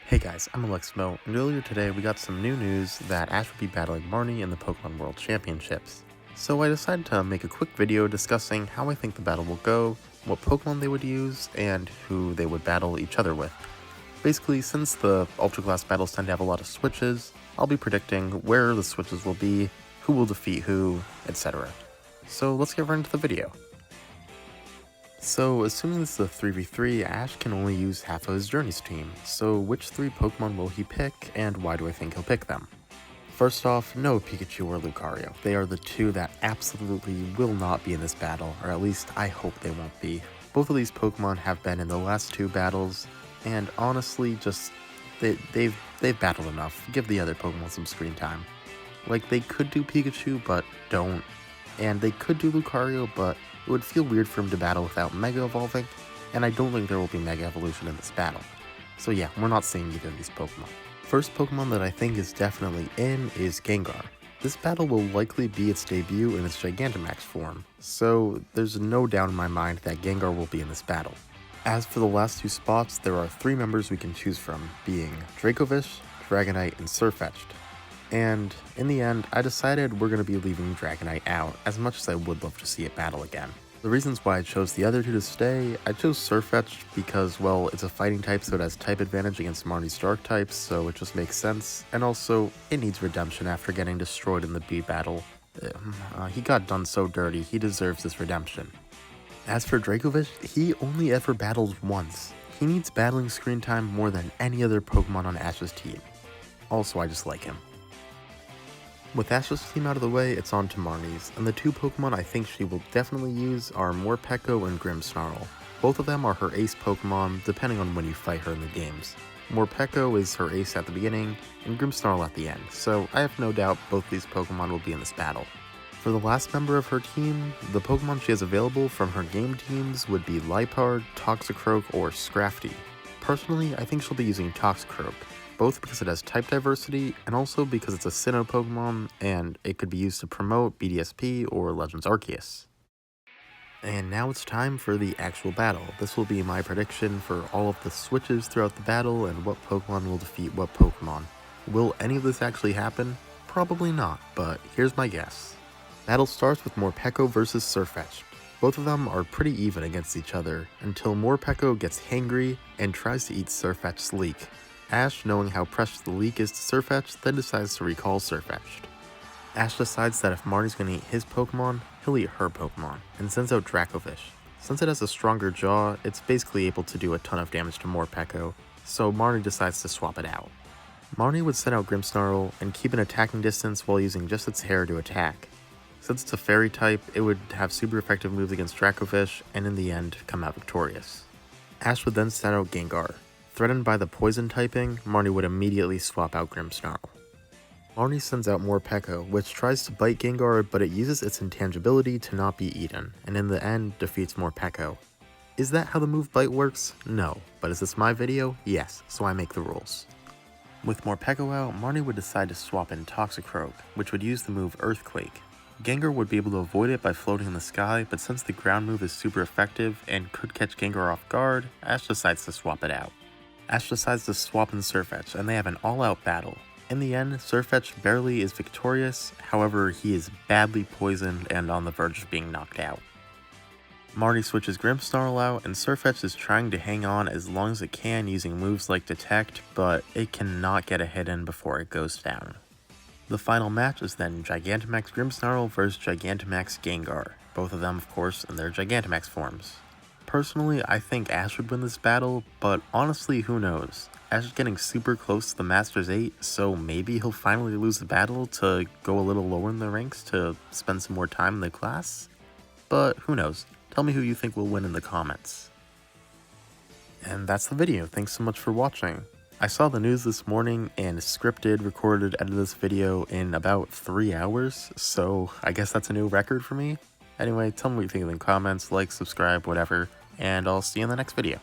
Hey guys, I'm Alexmo, and earlier today we got some new news that Ash will be battling Marnie in the Pokemon World Championships. So I decided to make a quick video discussing how I think the battle will go, what Pokemon they would use, and who they would battle each other with. Basically, since the Ultra Class battles tend to have a lot of switches, I'll be predicting where the switches will be, who will defeat who, etc. So let's get right into the video. So, assuming this is a 3v3, Ash can only use half of his Journeys team, so which 3 Pokemon will he pick, and why do I think he'll pick them? First off, no Pikachu or Lucario. They are the 2 that absolutely will not be in this battle, or at least I hope they won't be. Both of these Pokemon have been in the last 2 battles, and honestly, they've battled enough. Give the other Pokemon some screen time. Like, they could do Pikachu, but don't. And they could do Lucario, but it would feel weird for him to battle without Mega Evolving, and I don't think there will be Mega Evolution in this battle. So yeah, we're not seeing either of these Pokemon. First Pokemon that I think is definitely in is Gengar. This battle will likely be its debut in its Gigantamax form, so there's no doubt in my mind that Gengar will be in this battle. As for the last 2 spots, there are 3 members we can choose from, being Dracovish, Dragonite, and Sirfetch'd. And in the end, I decided we're going to be leaving Dragonite out, as much as I would love to see it battle again. The reasons why I chose the other 2 to stay, I chose Sirfetch'd because, well, it's a fighting type so it has type advantage against Marnie's dark types, so it just makes sense, and also, it needs redemption after getting destroyed in the B battle. He got done so dirty, he deserves this redemption. As for Dracovish, he only ever battled once. He needs battling screen time more than any other Pokemon on Ash's team. Also, I just like him. With Ash's team out of the way, it's on to Marnie's, and the 2 Pokemon I think she will definitely use are Morpeko and Grimmsnarl. Both of them are her ace Pokemon, depending on when you fight her in the games. Morpeko is her ace at the beginning, and Grimmsnarl at the end, so I have no doubt both these Pokemon will be in this battle. For the last member of her team, the Pokemon she has available from her game teams would be Liepard, Toxicroak, or Scrafty. Personally, I think she'll be using Toxicroak, both because it has type diversity, and also because it's a Sinnoh Pokemon, and it could be used to promote BDSP or Legends Arceus. And now it's time for the actual battle. This will be my prediction for all of the switches throughout the battle and what Pokemon will defeat what Pokemon. Will any of this actually happen? Probably not, but here's my guess. Battle starts with Morpeko versus Sirfetch'd. Both of them are pretty even against each other, until Morpeko gets hangry and tries to eat Sirfetch'd's leek. Ash, knowing how precious the leek is to Sirfetch'd, then decides to recall Sirfetch'd. Ash decides that if Marnie's gonna eat his Pokemon, he'll eat her Pokemon, and sends out Dracovish. Since it has a stronger jaw, it's basically able to do a ton of damage to Morpeko, so Marnie decides to swap it out. Marnie would send out Grimmsnarl and keep an attacking distance while using just its hair to attack. Since it's a fairy type, it would have super effective moves against Dracovish, and in the end, come out victorious. Ash would then send out Gengar. Threatened by the poison typing, Marnie would immediately swap out Grimmsnarl. Marnie sends out Morpeko, which tries to bite Gengar, but it uses its intangibility to not be eaten, and in the end defeats Morpeko. Is that how the move bite works? No, but is this my video? Yes, so I make the rules. With Morpeko out, Marnie would decide to swap in Toxicroak, which would use the move Earthquake. Gengar would be able to avoid it by floating in the sky, but since the ground move is super effective and could catch Gengar off guard, Ash decides to swap it out. Ash decides to swap in Sirfetch'd, and they have an all-out battle. In the end, Sirfetch'd barely is victorious, however he is badly poisoned and on the verge of being knocked out. Marnie switches Grimmsnarl out, and Sirfetch'd is trying to hang on as long as it can using moves like Detect, but it cannot get a hit in before it goes down. The final match is then Gigantamax Grimmsnarl versus Gigantamax Gengar, both of them of course in their Gigantamax forms. Personally, I think Ash would win this battle, but honestly, who knows? Ash is getting super close to the Masters 8, so maybe he'll finally lose the battle to go a little lower in the ranks to spend some more time in the class? But who knows? Tell me who you think will win in the comments. And that's the video. Thanks so much for watching. I saw the news this morning and scripted, recorded, edited this video in about 3 hours, so I guess that's a new record for me. Anyway, tell me what you think in the comments, like, subscribe, whatever, and I'll see you in the next video.